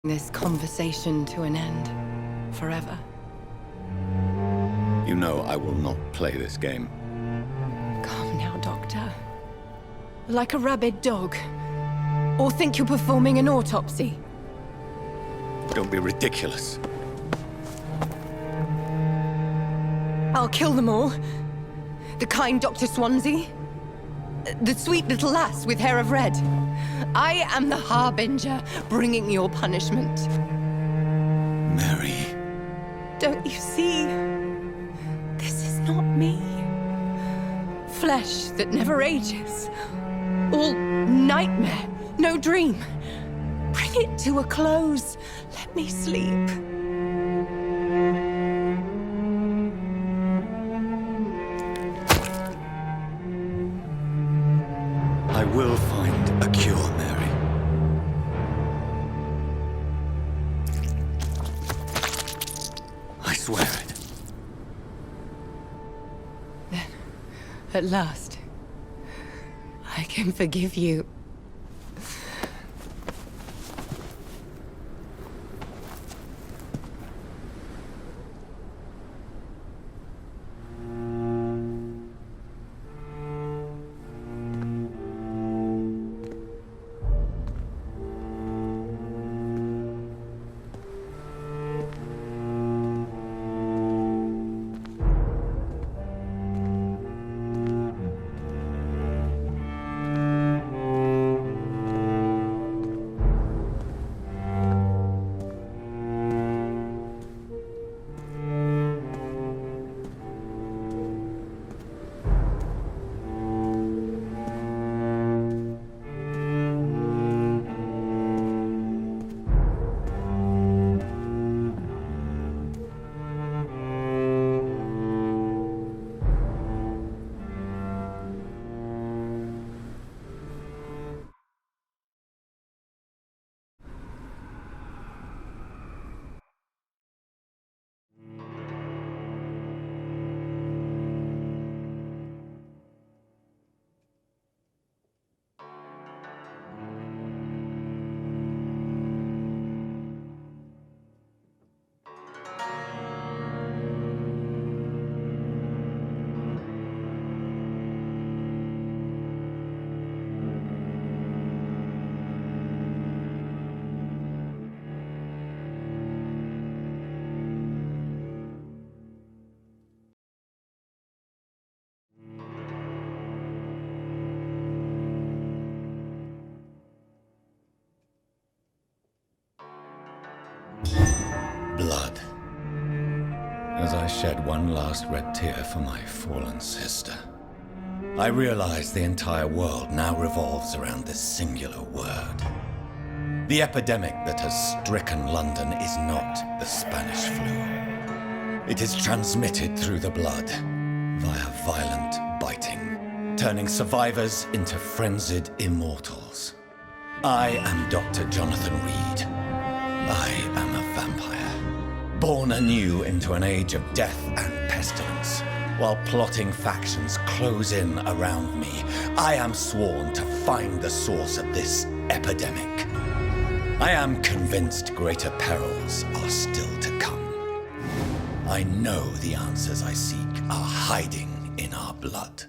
This conversation to an end. Forever. You know I will not play this game. Calm now, Doctor. Like a rabid dog. Or think you're performing an autopsy. Don't be ridiculous. I'll kill them all. The kind Dr. Swansea. The sweet little lass with hair of red. I am the Harbinger, bringing your punishment. Mary. Don't you see? This is not me. Flesh that never ages. All nightmare, no dream. Bring it to a close. Let me sleep. I will find a cure, Mary. I swear it. Then, at last, I can forgive you. Blood. As I shed one last red tear for my fallen sister, I realize the entire world now revolves around this singular word. The epidemic that has stricken London is not the Spanish flu. It is transmitted through the blood, via violent biting, turning survivors into frenzied immortals. I am Dr. Jonathan Reed. I am a vampire, born anew into an age of death and pestilence. While plotting factions close in around me, I am sworn to find the source of this epidemic. I am convinced greater perils are still to come. I know the answers I seek are hiding in our blood.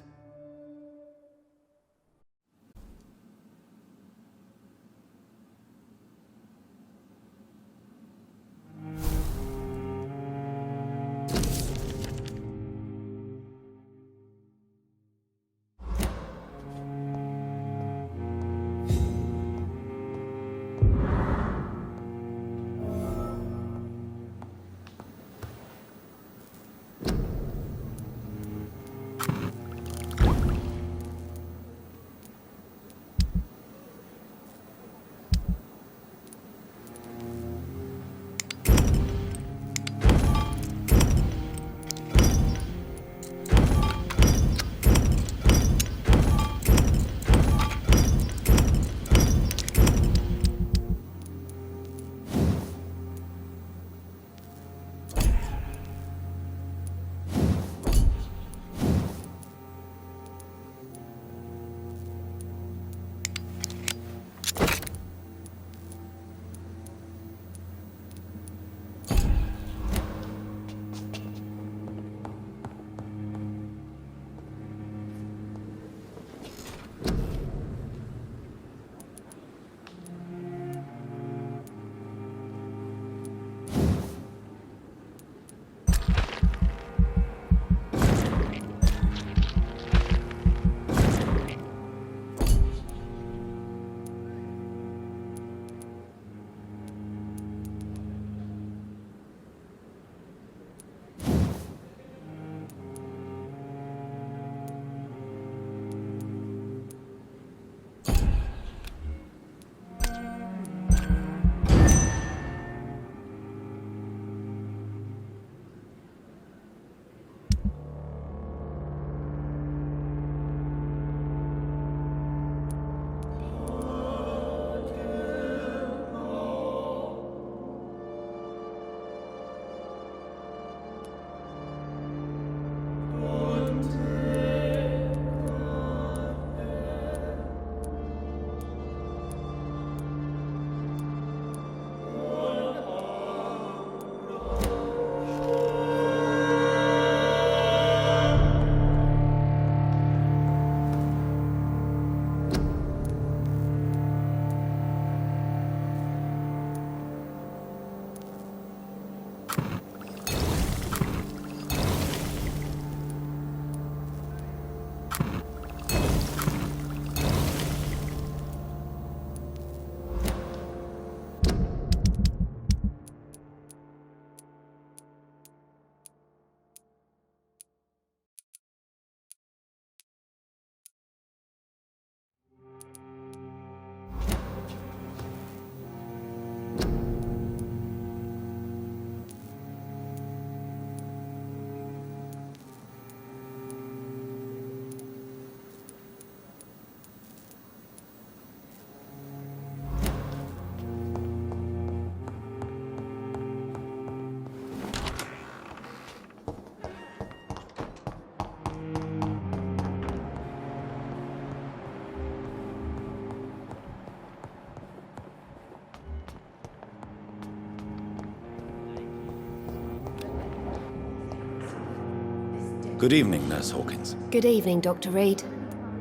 Good evening, Nurse Hawkins. Good evening, Dr. Reed.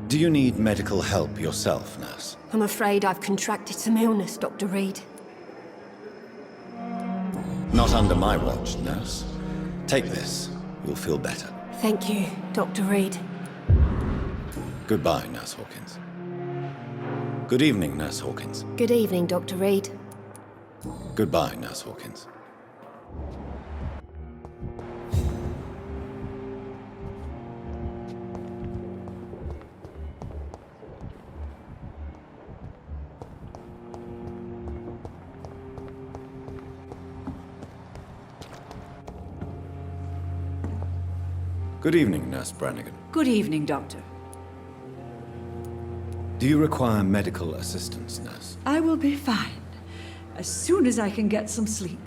Do you need medical help yourself, Nurse? I'm afraid I've contracted some illness, Dr. Reed. Not under my watch, Nurse. Take this. You'll feel better. Thank you, Dr. Reed. Goodbye, Nurse Hawkins. Good evening, Nurse Hawkins. Good evening, Dr. Reed. Goodbye, Nurse Hawkins. Good evening, Nurse Brannigan. Good evening, Doctor. Do you require medical assistance, Nurse? I will be fine, as soon as I can get some sleep.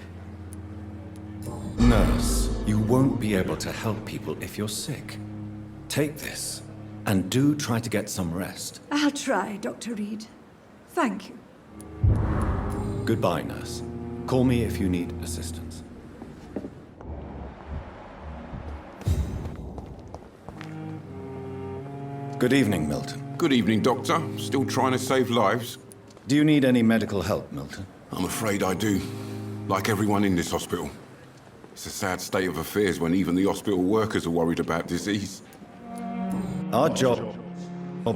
Nurse, you won't be able to help people if you're sick. Take this, and do try to get some rest. I'll try, Dr. Reed. Thank you. Goodbye, Nurse. Call me if you need assistance. Good evening, Milton. Good evening, Doctor. Still trying to save lives? Do you need any medical help, Milton? I'm afraid I do. Like everyone in this hospital. It's a sad state of affairs when even the hospital workers are worried about disease. Our job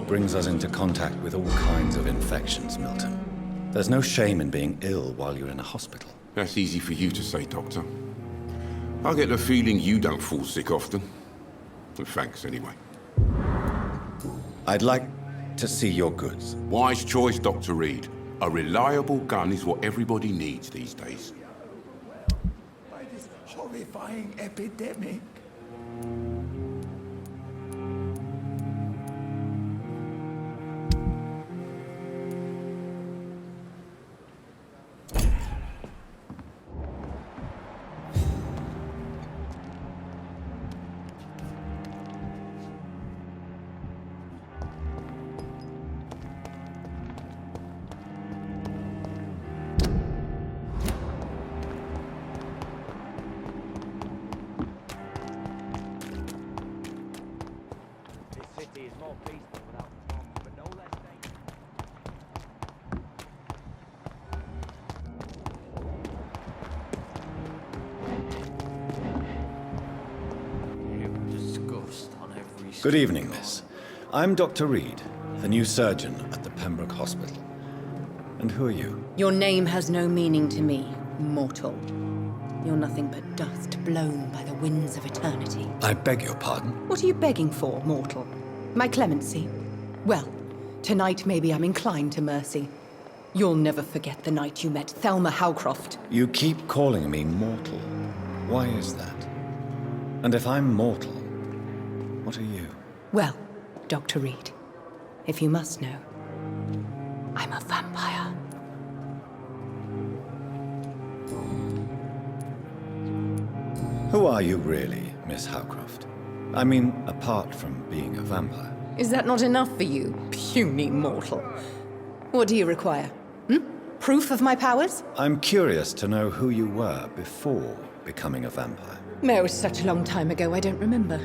brings us into contact with all kinds of infections, Milton. There's no shame in being ill while you're in a hospital. That's easy for you to say, Doctor. I get the feeling you don't fall sick often. But thanks, anyway. I'd like to see your goods. Wise choice, Dr. Reed. A reliable gun is what everybody needs these days. By this horrifying epidemic. Good evening, miss. I'm Dr. Reed, the new surgeon at the Pembroke Hospital. And who are you? Your name has no meaning to me, mortal. You're nothing but dust blown by the winds of eternity. I beg your pardon? What are you begging for, mortal? My clemency? Well, tonight maybe I'm inclined to mercy. You'll never forget the night you met Thelma Howcroft. You keep calling me mortal. Why is that? And if I'm mortal, what are you? Well, Dr. Reed, if you must know, I'm a vampire. Who are you really, Miss Howcroft? I mean, apart from being a vampire. Is that not enough for you, puny mortal? What do you require? Proof of my powers? I'm curious to know who you were before becoming a vampire. No, it was such a long time ago, I don't remember.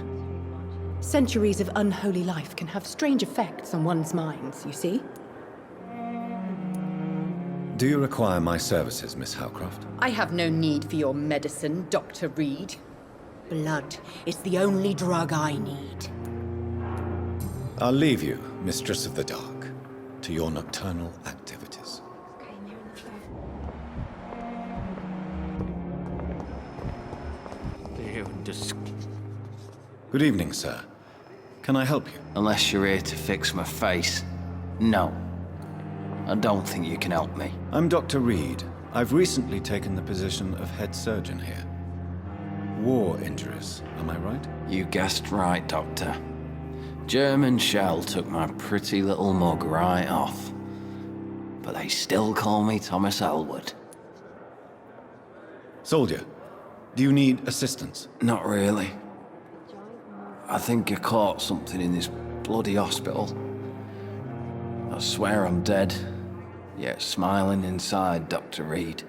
Centuries of unholy life can have strange effects on one's minds, you see? Do you require my services, Miss Howcroft? I have no need for your medicine, Dr. Reed. Blood is the only drug I need. I'll leave you, Mistress of the Dark, to your nocturnal activities. Good evening, sir. Can I help you? Unless you're here to fix my face. No. I don't think you can help me. I'm Dr. Reed. I've recently taken the position of head surgeon here. War injuries, am I right? You guessed right, Doctor. German shell took my pretty little mug right off. But they still call me Thomas Elwood. Soldier, do you need assistance? Not really. I think I caught something in this bloody hospital. I swear I'm dead, yet smiling inside, Dr. Reed.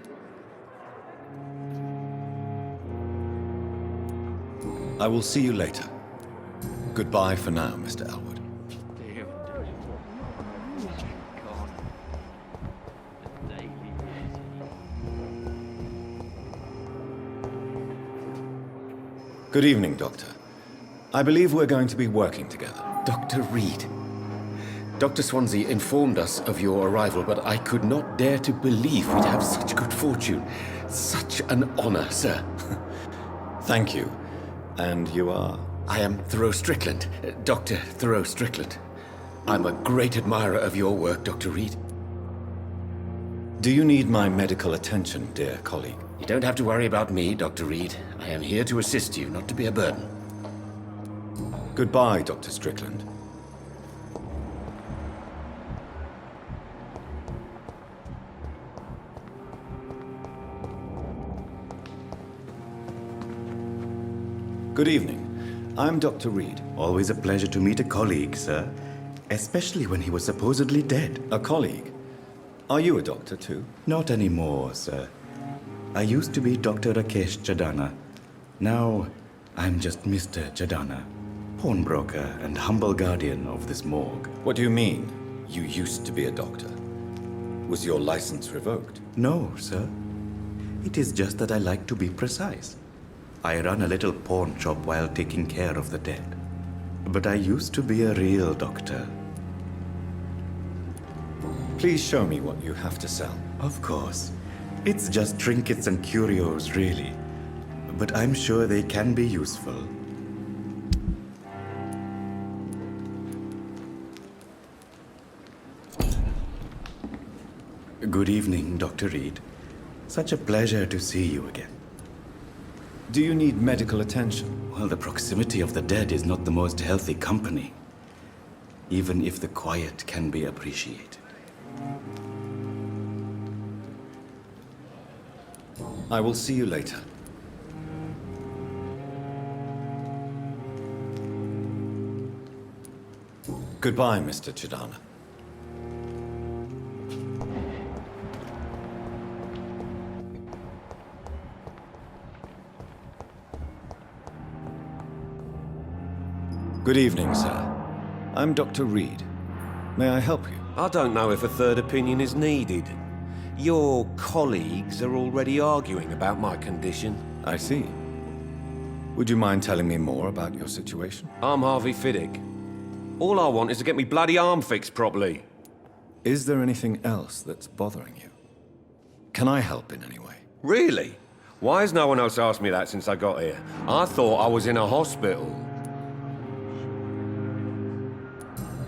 I will see you later. Goodbye for now, Mr. Elwood. Good evening, Doctor. I believe we're going to be working together. Dr. Reed. Dr. Swansea informed us of your arrival, but I could not dare to believe we'd have such good fortune. Such an honor, sir. Thank you. And you are? I am Thoreau Strickland, Dr. Thoreau Strickland. I'm a great admirer of your work, Dr. Reed. Do you need my medical attention, dear colleague? You don't have to worry about me, Dr. Reed. I am here to assist you, not to be a burden. Goodbye, Dr. Strickland. Good evening. I'm Dr. Reed. Always a pleasure to meet a colleague, sir. Especially when he was supposedly dead. A colleague? Are you a doctor too? Not anymore, sir. I used to be Dr. Rakesh Chadana. Now, I'm just Mr. Chadana, pawnbroker and humble guardian of this morgue. What do you mean, you used to be a doctor? Was your license revoked? No, sir. It is just that I like to be precise. I run a little pawn shop while taking care of the dead. But I used to be a real doctor. Please show me what you have to sell. Of course. It's just trinkets and curios, really. But I'm sure they can be useful. Good evening, Dr. Reed. Such a pleasure to see you again. Do you need medical attention? Well, the proximity of the dead is not the most healthy company, even if the quiet can be appreciated. I will see you later. Goodbye, Mr. Chidana. Good evening, sir. I'm Dr. Reed. May I help you? I don't know if a third opinion is needed. Your colleagues are already arguing about my condition. I see. Would you mind telling me more about your situation? I'm Harvey Fiddick. All I want is to get me bloody arm fixed properly. Is there anything else that's bothering you? Can I help in any way? Really? Why has no one else asked me that since I got here? I thought I was in a hospital.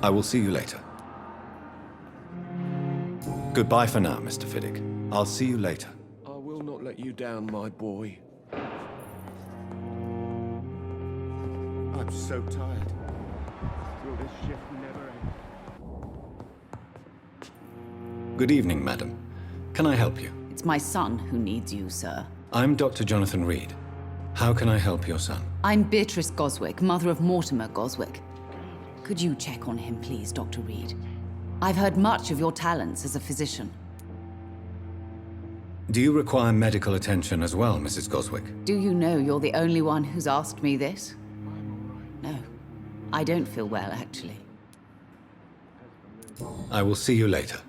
I will see you later. Goodbye for now, Mr. Fiddick. I'll see you later. I will not let you down, my boy. I'm so tired. Will this shift never end? Good evening, madam. Can I help you? It's my son who needs you, sir. I'm Dr. Jonathan Reed. How can I help your son? I'm Beatrice Goswick, mother of Mortimer Goswick. Could you check on him, please, Dr. Reed? I've heard much of your talents as a physician. Do you require medical attention as well, Mrs. Goswick? Do you know you're the only one who's asked me this? No. I don't feel well, actually. I will see you later.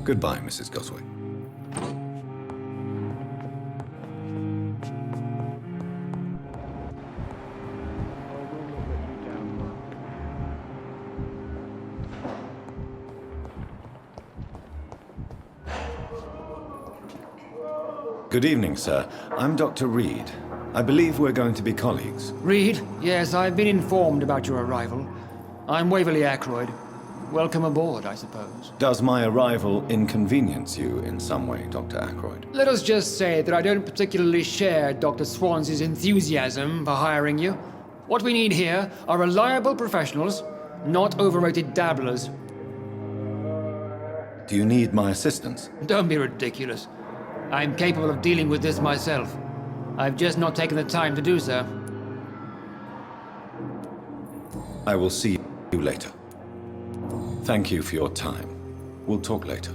Goodbye, Mrs. Goswick. Good evening, sir. I'm Dr. Reed. I believe we're going to be colleagues. Reed? Yes, I've been informed about your arrival. I'm Waverly Ackroyd. Welcome aboard, I suppose. Does my arrival inconvenience you in some way, Dr. Ackroyd? Let us just say that I don't particularly share Dr. Swansea's enthusiasm for hiring you. What we need here are reliable professionals, not overrated dabblers. Do you need my assistance? Don't be ridiculous. I'm capable of dealing with this myself. I've just not taken the time to do so. I will see you later. Thank you for your time. We'll talk later.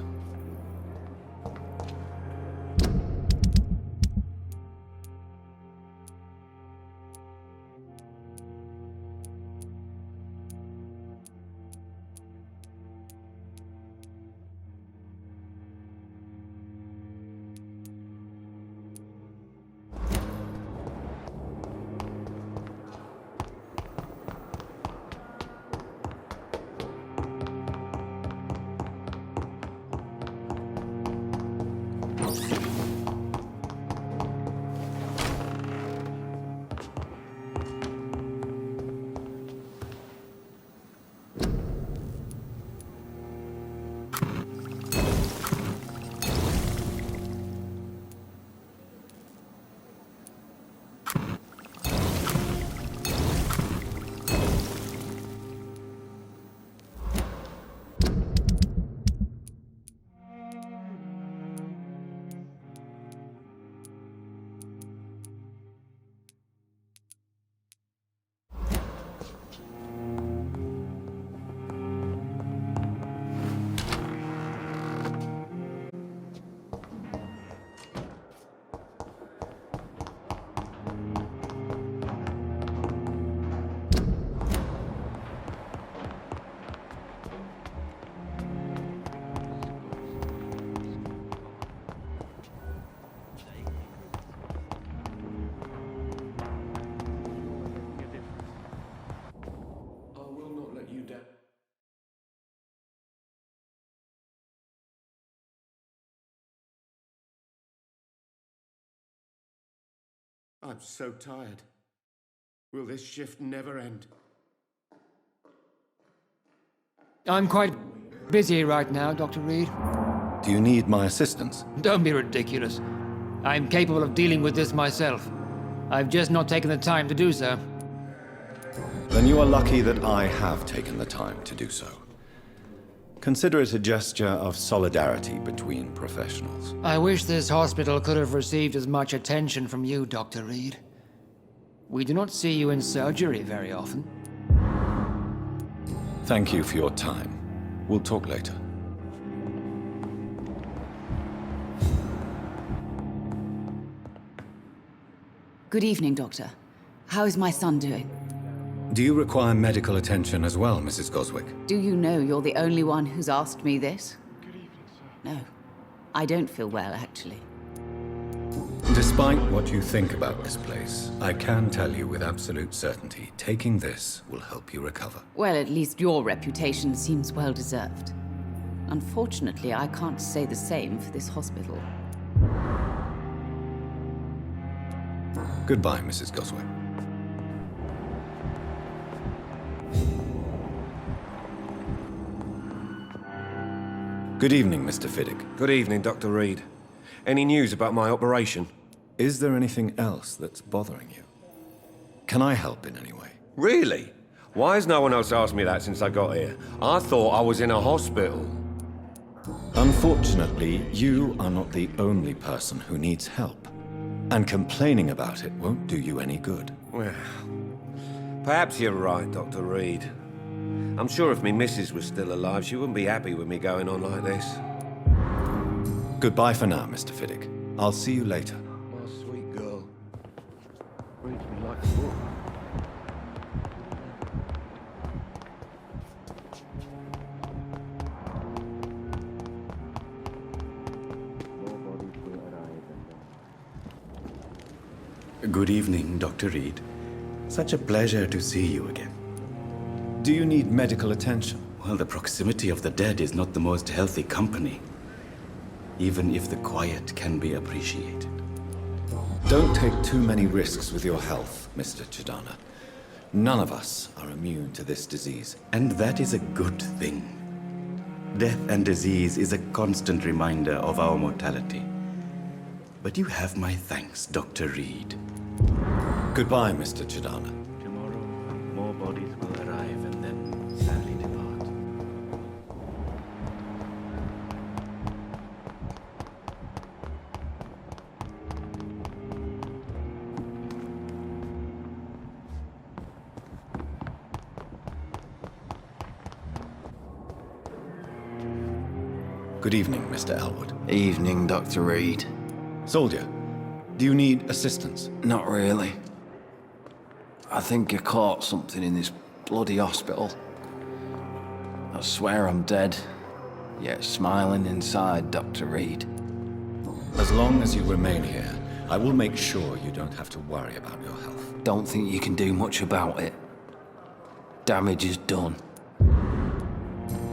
I'm so tired. Will this shift never end? I'm quite busy right now, Dr. Reed. Do you need my assistance? Don't be ridiculous. I'm capable of dealing with this myself. I've just not taken the time to do so. Then you are lucky that I have taken the time to do so. Consider it a gesture of solidarity between professionals. I wish this hospital could have received as much attention from you, Dr. Reed. We do not see you in surgery very often. Thank you for your time. We'll talk later. Good evening, Doctor. How is my son doing? Do you require medical attention as well, Mrs. Goswick? Do you know you're the only one who's asked me this? No. I don't feel well, actually. Despite what you think about this place, I can tell you with absolute certainty, taking this will help you recover. Well, at least your reputation seems well-deserved. Unfortunately, I can't say the same for this hospital. Goodbye, Mrs. Goswick. Good evening, Mr. Fiddick. Good evening, Dr. Reed. Any news about my operation? Is there anything else that's bothering you? Can I help in any way? Really? Why has no one else asked me that since I got here? I thought I was in a hospital. Unfortunately, you are not the only person who needs help. And complaining about it won't do you any good. Well, perhaps you're right, Dr. Reed. I'm sure if me missus was still alive, she wouldn't be happy with me going on like this. Goodbye for now, Mr. Fiddick. I'll see you later. My sweet girl. Reads me like a book. Good evening, Dr. Reed. Such a pleasure to see you again. Do you need medical attention? Well, the proximity of the dead is not the most healthy company, even if the quiet can be appreciated. Don't take too many risks with your health, Mr. Chidana. None of us are immune to this disease. And that is a good thing. Death and disease is a constant reminder of our mortality. But you have my thanks, Dr. Reed. Goodbye, Mr. Chidana. Tomorrow, more bodies will arrive and then sadly depart. Good evening, Mr. Elwood. Evening, Dr. Reed. Soldier, do you need assistance? Not really. I think I caught something in this bloody hospital. I swear I'm dead, yet smiling inside, Dr. Reed. As long as you remain here, I will make sure you don't have to worry about your health. Don't think you can do much about it. Damage is done.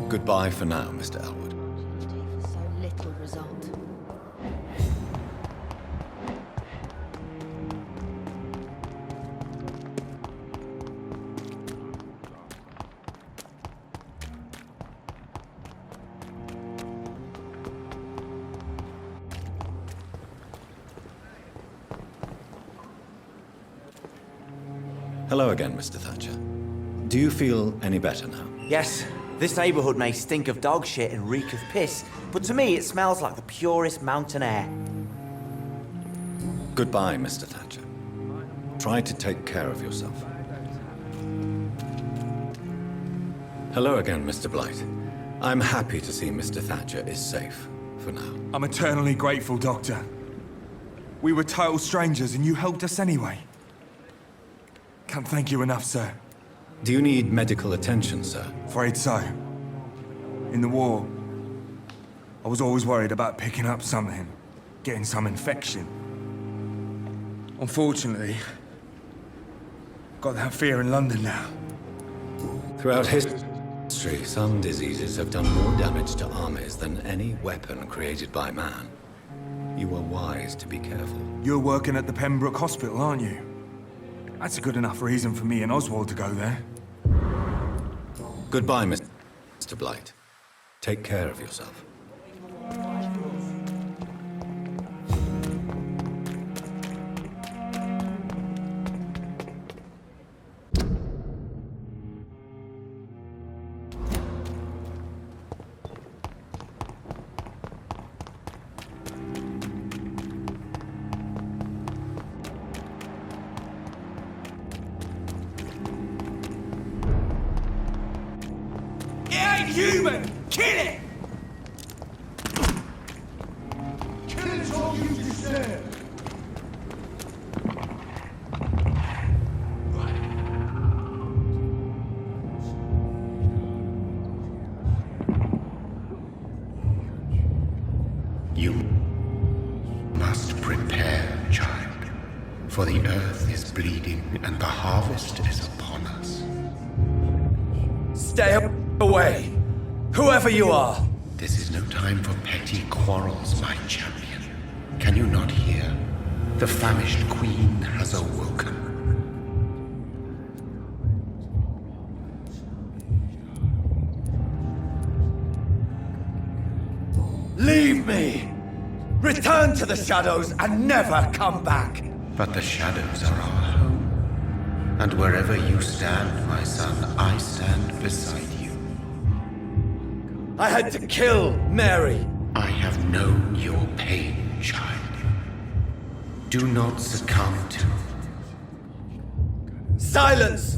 Goodbye for now, Mr. Elwood. So little result. Hello again, Mr. Thatcher. Do you feel any better now? Yes, this neighborhood may stink of dog shit and reek of piss, but to me it smells like the purest mountain air. Goodbye, Mr. Thatcher. Try to take care of yourself. Hello again, Mr. Blight. I'm happy to see Mr. Thatcher is safe, for now. I'm eternally grateful, Doctor. We were total strangers and you helped us anyway. Can't thank you enough, sir. Do you need medical attention, sir? Afraid so. In the war, I was always worried about picking up something, getting some infection. Unfortunately, got that fear in London now. Throughout history, some diseases have done more damage to armies than any weapon created by man. You were wise to be careful. You're working at the Pembroke Hospital, aren't you? That's a good enough reason for me and Oswald to go there. Goodbye, Mr. Blight. Take care of yourself. Human! Kill it! Kill it all you deserve! You must prepare, child, for the earth is bleeding and the harvest is upon us. Stay away! Whoever you are! This is no time for petty quarrels, my champion. Can you not hear? The famished queen has awoken. Leave me! Return to the shadows and never come back! But the shadows are our home. And wherever you stand, my son, I stand beside you. I had to kill Mary! I have known your pain, child. Do not succumb to... Silence!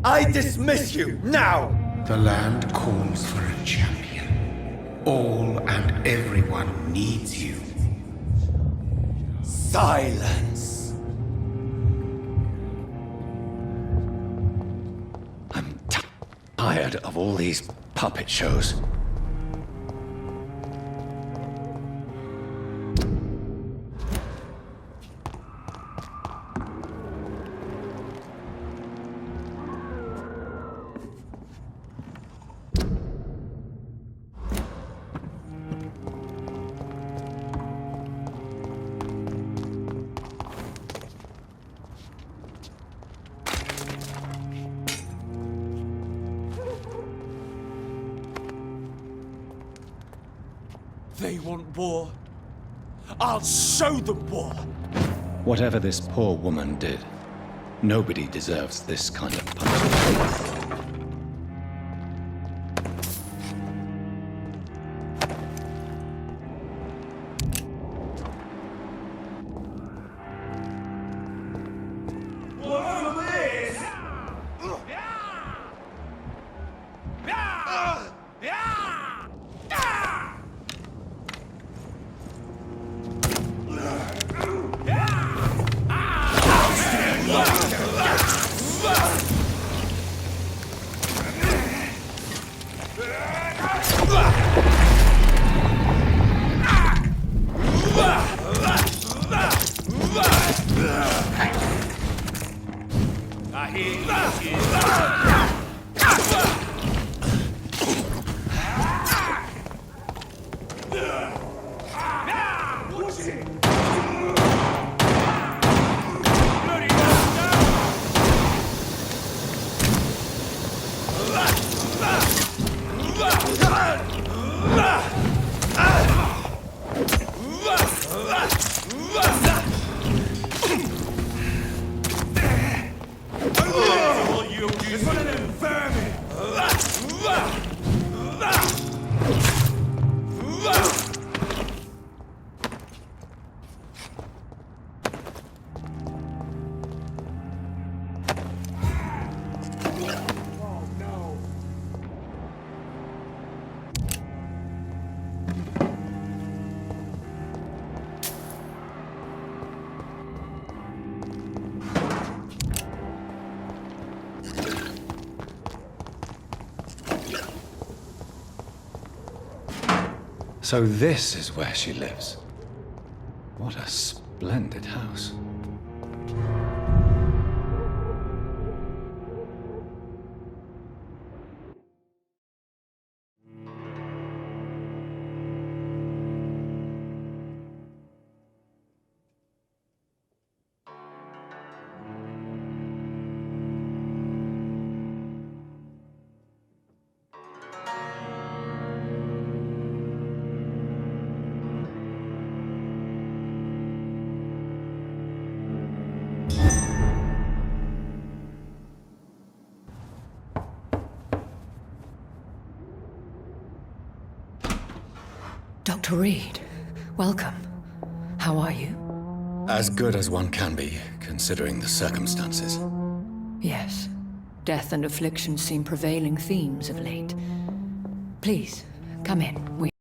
I dismiss you, now! The land calls for a champion. All and everyone needs you. Silence! I'm tired of all these puppet shows. They want war. I'll show them war! Whatever this poor woman did, nobody deserves this kind of punishment. So this is where she lives. What a splendid house. Dr. Reed, welcome. How are you? As good as one can be, considering the circumstances. Yes. Death and affliction seem prevailing themes of late. Please, come in.